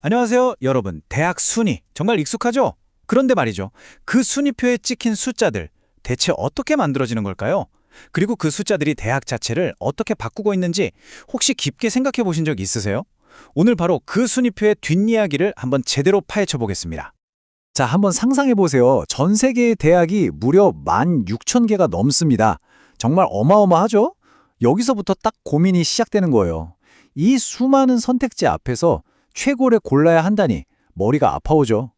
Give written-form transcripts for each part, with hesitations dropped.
안녕하세요, 여러분. 대학 순위 정말 익숙하죠? 그런데 말이죠. 그 순위표에 찍힌 숫자들 대체 어떻게 만들어지는 걸까요? 그리고 그 숫자들이 대학 자체를 어떻게 바꾸고 있는지 혹시 깊게 생각해 보신 적 있으세요? 오늘 바로 그 순위표의 뒷이야기를 한번 제대로 파헤쳐 보겠습니다. 자, 한번 상상해 보세요. 전 세계의 대학이 무려 16,000개가 넘습니다. 정말 어마어마하죠? 여기서부터 딱 고민이 시작되는 거예요. 이 수많은 선택지 앞에서 최고를 골라야 한다니 머리가 아파오죠.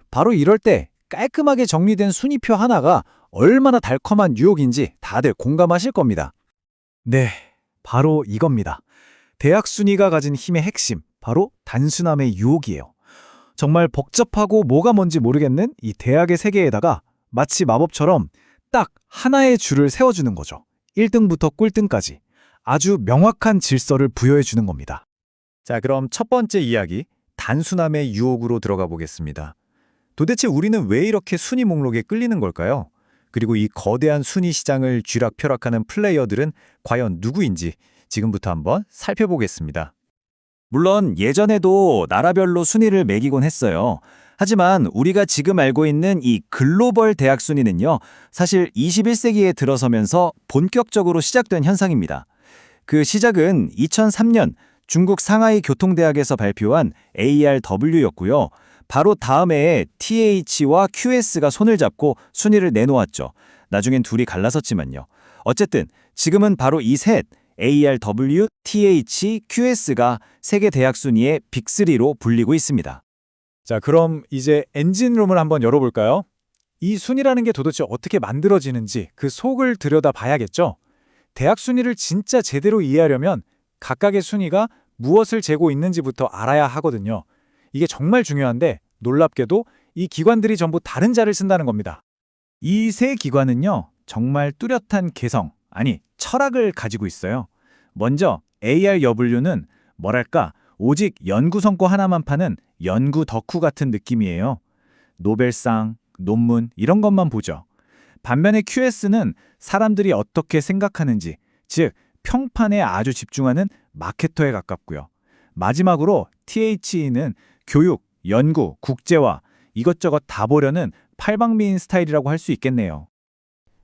바로 이럴 때 깔끔하게 정리된 순위표 하나가 얼마나 달콤한 유혹인지 다들 공감하실 겁니다. 네, 바로 이겁니다. 대학 순위가 가진 힘의 핵심, 바로 단순함의 유혹이에요. 정말 복잡하고 뭐가 뭔지 모르겠는 이 대학의 세계에다가 마치 마법처럼 딱 하나의 줄을 세워주는 거죠. 1등부터 꿀등까지 아주 명확한 질서를 부여해 주는 겁니다. 자, 그럼 첫 번째 이야기, 단순함의 유혹으로 들어가 보겠습니다. 도대체 우리는 왜 이렇게 순위 목록에 끌리는 걸까요? 그리고 이 거대한 순위 시장을 쥐락펴락하는 플레이어들은 과연 누구인지 지금부터 한번 살펴보겠습니다. 물론 예전에도 나라별로 순위를 매기곤 했어요. 하지만 우리가 지금 알고 있는 이 글로벌 대학 순위는요, 사실 21세기에 들어서면서 본격적으로 시작된 현상입니다. 그 시작은 2003년 중국 상하이 교통대학에서 발표한 ARW였고요. 바로 다음 해에 TH와 QS가 손을 잡고 순위를 내놓았죠. 나중엔 둘이 갈라섰지만요. 어쨌든 지금은 바로 이 셋, ARW, TH, QS가 세계 대학 순위의 빅3로 불리고 있습니다. 자, 그럼 이제 엔진룸을 한번 열어볼까요? 이 순위라는 게 도대체 어떻게 만들어지는지 그 속을 들여다 봐야겠죠? 대학 순위를 진짜 제대로 이해하려면 각각의 순위가 무엇을 재고 있는지부터 알아야 하거든요. 이게 정말 중요한데 놀랍게도 이 기관들이 전부 다른 자를 쓴다는 겁니다. 이 세 기관은요, 정말 뚜렷한 개성, 아니 철학을 가지고 있어요. 먼저 ARW는 뭐랄까 오직 연구 성과 하나만 파는 연구 덕후 같은 느낌이에요. 노벨상, 논문 이런 것만 보죠. 반면에 QS는 사람들이 어떻게 생각하는지, 즉 평판에 아주 집중하는 마케터에 가깝고요. 마지막으로 THE는 교육, 연구, 국제화 이것저것 다 보려는 팔방미인 스타일이라고 할 수 있겠네요.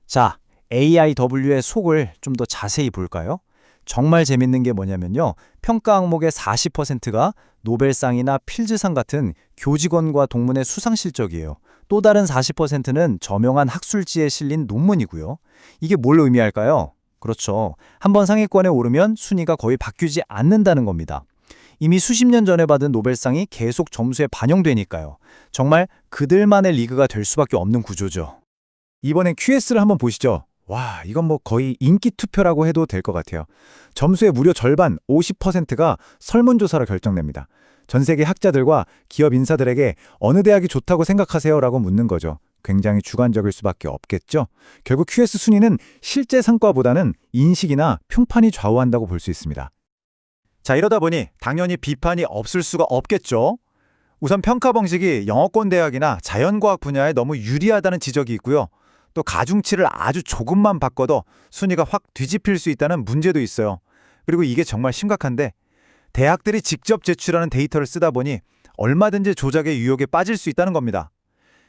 자, AIW의 속을 좀 더 자세히 볼까요? 정말 재밌는 게 뭐냐면요. 평가 항목의 40%가 노벨상이나 필즈상 같은 교직원과 동문의 수상 실적이에요. 또 다른 40%는 저명한 학술지에 실린 논문이고요. 이게 뭘 의미할까요? 그렇죠. 한번 상위권에 오르면 순위가 거의 바뀌지 않는다는 겁니다. 이미 수십 년 전에 받은 노벨상이 계속 점수에 반영되니까요. 정말 그들만의 리그가 될 수밖에 없는 구조죠. 이번엔 QS를 한번 보시죠. 와, 이건 뭐 거의 인기 투표라고 해도 될 것 같아요. 점수의 무려 절반, 50%가 설문조사로 결정됩니다. 전 세계 학자들과 기업 인사들에게 어느 대학이 좋다고 생각하세요? 라고 묻는 거죠. 굉장히 주관적일 수밖에 없겠죠. 결국 QS 순위는 실제 성과보다는 인식이나 평판이 좌우한다고 볼 수 있습니다. 자, 이러다 보니 당연히 비판이 없을 수가 없겠죠. 우선 평가 방식이 영어권 대학이나 자연과학 분야에 너무 유리하다는 지적이 있고요. 또 가중치를 아주 조금만 바꿔도 순위가 확 뒤집힐 수 있다는 문제도 있어요. 그리고 이게 정말 심각한데 대학들이 직접 제출하는 데이터를 쓰다 보니 얼마든지 조작의 유혹에 빠질 수 있다는 겁니다.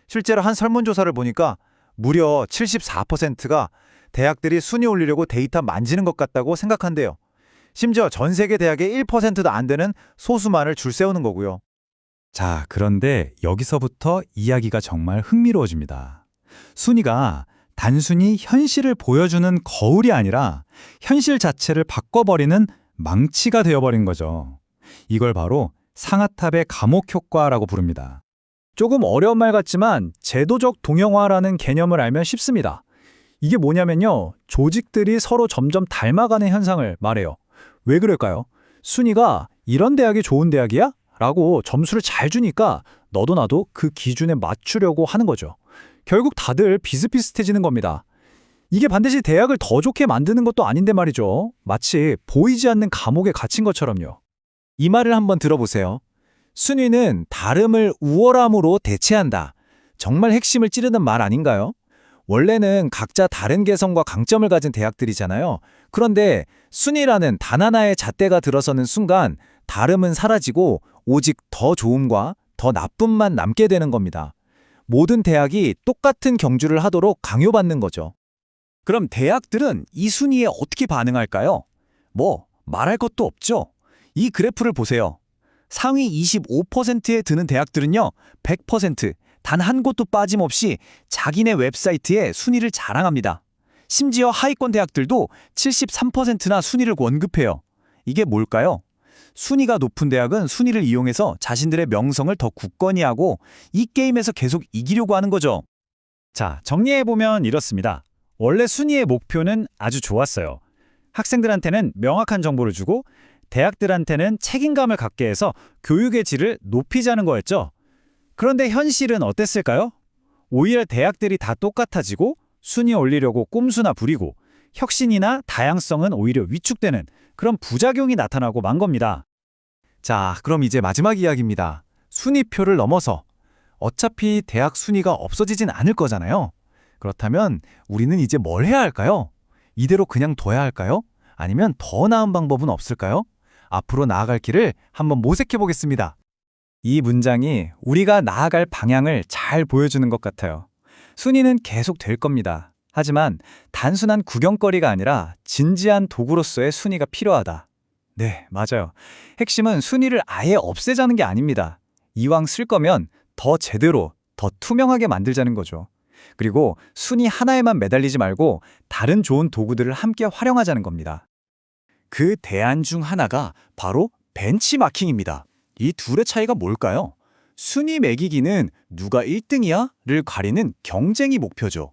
실제로 한 설문조사를 보니까 무려 74%가 대학들이 순위 올리려고 데이터 만지는 것 같다고 생각한대요. 심지어 전 세계 대학의 1%도 안 되는 소수만을 줄 세우는 거고요. 자, 그런데 여기서부터 이야기가 정말 흥미로워집니다. 순위가 단순히 현실을 보여주는 거울이 아니라 현실 자체를 바꿔버리는 망치가 되어버린 거죠. 이걸 바로 상아탑의 감옥 효과라고 부릅니다. 조금 어려운 말 같지만 제도적 동형화라는 개념을 알면 쉽습니다. 이게 뭐냐면요. 조직들이 서로 점점 닮아가는 현상을 말해요. 왜 그럴까요? 순위가 이런 대학이 좋은 대학이야? 라고 점수를 잘 주니까 너도 나도 그 기준에 맞추려고 하는 거죠. 결국 다들 비슷비슷해지는 겁니다. 이게 반드시 대학을 더 좋게 만드는 것도 아닌데 말이죠. 마치 보이지 않는 감옥에 갇힌 것처럼요. 이 말을 한번 들어보세요. 순위는 다름을 우월함으로 대체한다. 정말 핵심을 찌르는 말 아닌가요? 원래는 각자 다른 개성과 강점을 가진 대학들이잖아요. 그런데 순위라는 단 하나의 잣대가 들어서는 순간 다름은 사라지고 오직 더 좋음과 더 나쁨만 남게 되는 겁니다. 모든 대학이 똑같은 경주를 하도록 강요받는 거죠. 그럼 대학들은 이 순위에 어떻게 반응할까요? 말할 것도 없죠. 이 그래프를 보세요. 상위 25%에 드는 대학들은요, 100%, 단 한 곳도 빠짐없이 자기네 웹사이트에 순위를 자랑합니다. 심지어 하위권 대학들도 73%나 순위를 언급해요. 이게 뭘까요? 순위가 높은 대학은 순위를 이용해서 자신들의 명성을 더 굳건히 하고 이 게임에서 계속 이기려고 하는 거죠. 자, 정리해보면 이렇습니다. 원래 순위의 목표는 아주 좋았어요. 학생들한테는 명확한 정보를 주고 대학들한테는 책임감을 갖게 해서 교육의 질을 높이자는 거였죠. 그런데 현실은 어땠을까요? 오히려 대학들이 다 똑같아지고 순위 올리려고 꼼수나 부리고 혁신이나 다양성은 오히려 위축되는 그런 부작용이 나타나고 만 겁니다. 자, 그럼 이제 마지막 이야기입니다. 순위표를 넘어서 어차피 대학 순위가 없어지진 않을 거잖아요. 그렇다면 우리는 이제 뭘 해야 할까요? 이대로 그냥 둬야 할까요? 아니면 더 나은 방법은 없을까요? 앞으로 나아갈 길을 한번 모색해 보겠습니다. 이 문장이 우리가 나아갈 방향을 잘 보여주는 것 같아요. 순위는 계속 될 겁니다. 하지만 단순한 구경거리가 아니라 진지한 도구로서의 순위가 필요하다. 네, 맞아요. 핵심은 순위를 아예 없애자는 게 아닙니다. 이왕 쓸 거면 더 제대로, 더 투명하게 만들자는 거죠. 그리고 순위 하나에만 매달리지 말고 다른 좋은 도구들을 함께 활용하자는 겁니다. 그 대안 중 하나가 바로 벤치마킹입니다. 이 둘의 차이가 뭘까요? 순위 매기기는 누가 1등이야?를 가리는 경쟁이 목표죠.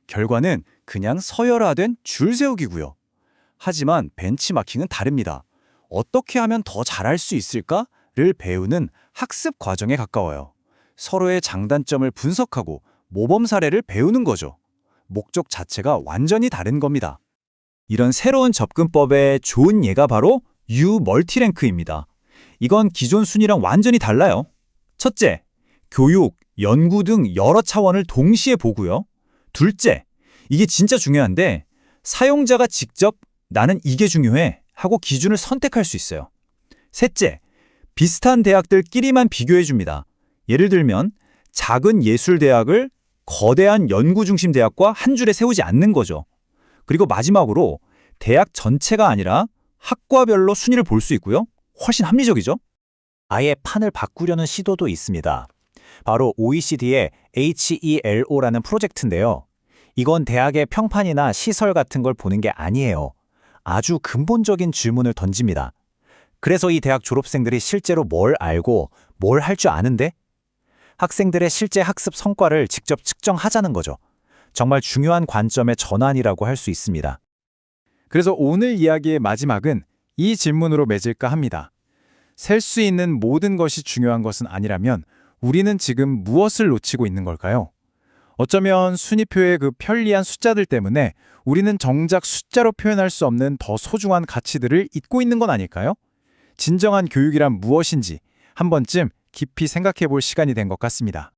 결과는 그냥 서열화된 줄 세우기고요. 하지만 벤치마킹은 다릅니다. 어떻게 하면 더 잘할 수 있을까?를 배우는 학습 과정에 가까워요. 서로의 장단점을 분석하고 모범 사례를 배우는 거죠. 목적 자체가 완전히 다른 겁니다. 이런 새로운 접근법의 좋은 예가 바로 U 멀티랭크입니다. 이건 기존 순위랑 완전히 달라요. 첫째, 교육, 연구 등 여러 차원을 동시에 보고요. 둘째, 이게 진짜 중요한데 사용자가 직접 나는 이게 중요해 하고 기준을 선택할 수 있어요. 셋째, 비슷한 대학들끼리만 비교해줍니다. 예를 들면 작은 예술대학을 거대한 연구 중심 대학과 한 줄에 세우지 않는 거죠. 그리고 마지막으로 대학 전체가 아니라 학과별로 순위를 볼 수 있고요. 훨씬 합리적이죠? 아예 판을 바꾸려는 시도도 있습니다. 바로 OECD의 HELO라는 프로젝트인데요. 이건 대학의 평판이나 시설 같은 걸 보는 게 아니에요. 아주 근본적인 질문을 던집니다. 그래서 이 대학 졸업생들이 실제로 뭘 알고 뭘 할 줄 아는데? 학생들의 실제 학습 성과를 직접 측정하자는 거죠. 정말 중요한 관점의 전환이라고 할 수 있습니다. 그래서 오늘 이야기의 마지막은 이 질문으로 맺을까 합니다. 셀 수 있는 모든 것이 중요한 것은 아니라면 우리는 지금 무엇을 놓치고 있는 걸까요? 어쩌면 순위표의 그 편리한 숫자들 때문에 우리는 정작 숫자로 표현할 수 없는 더 소중한 가치들을 잊고 있는 건 아닐까요? 진정한 교육이란 무엇인지 한 번쯤 깊이 생각해 볼 시간이 된 것 같습니다.